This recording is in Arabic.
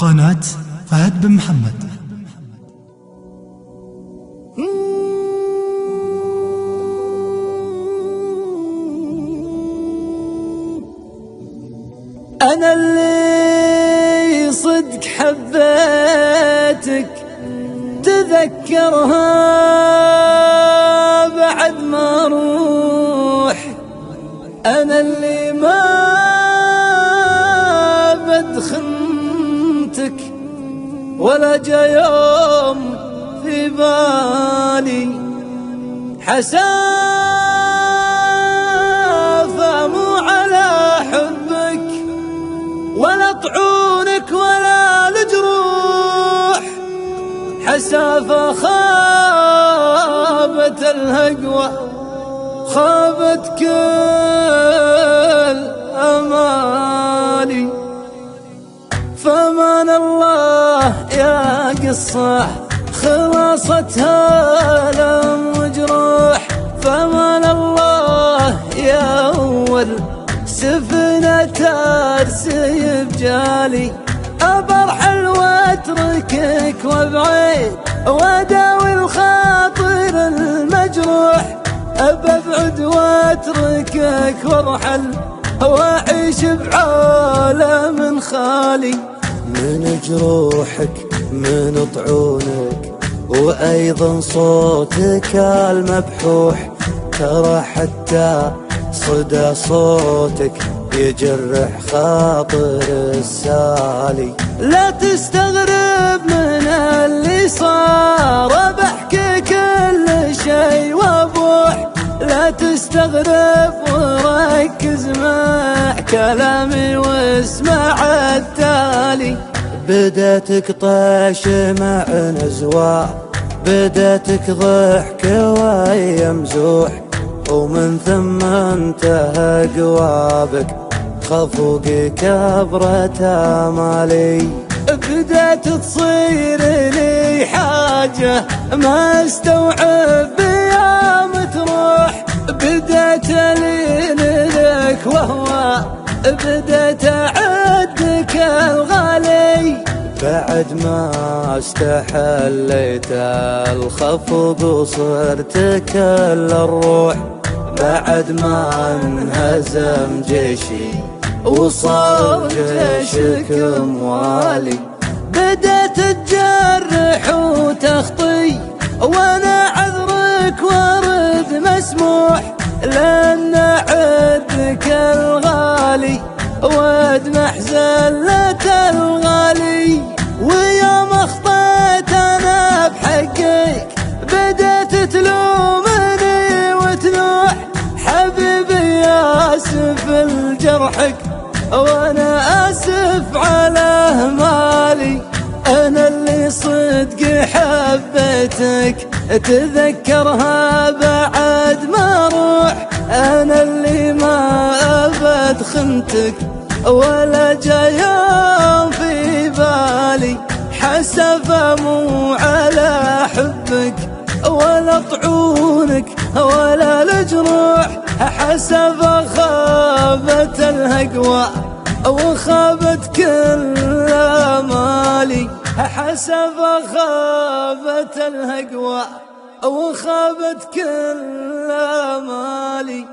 قناة فهد بن محمد. أنا اللي صدق حبيتك تذكرها بعد ما أروح، أنا اللي ما بدخنتك ولا جا يوم في بالي حسافة مو على حبك ولا طعونك ولا الجروح، حسافة خابت الهقوة خابت كل أمالي. فمان الله يا قصة خلاصتها لم جروح، فمان الله يا أول سفينة ترسي بجالي، أبرحل واتركك وابعد واداوي الخاطر المجروح، أبعد واتركك وارحل واعيش بعالم خالي من جروحك من طعونك وأيضا صوتك المبحوح، ترى حتى صدى صوتك يجرح خاطر السالي. لا تستغرب من اللي صار بحكي كل شي وابوح، لا تستغرب وركز مع كلامي واسمع التالي. بدأتك طيش مع نزوة، بدأتك ضحك ويا مزوح، ومن ثم انتهى قوابك خفوق كبرة آمالي. بدأت تصير لي حاجة ما استوعب بيوم تروح، بدأت ألين لك وهو بدأت أعدك الغالي، بعد ما استحليت الخفق وصرت كل الروح، بعد ما انهزم جيشي وصار جيشك موالي. بدأت تجرح وتخطي وانا عذرك ورد مسموح، لأن عدك الغالي وادمح زلة الغالي، ويوم اخطيت انا بحقك بدأت تلومني وتنوح، حبيبي اسف لجرحك وانا اسف على اهمالي، انا اللي صدق حبيتك تذكرها بعد ما اروح، انا اللي ما ابد خنتك ولا جا يوم في بالي حسافة مو على حبك ولا طعونك ولا الجروح، حسافة خابت الهقوة وخابت كل آمالي، حسافة خابت الهقوة وخابت كل آمالي.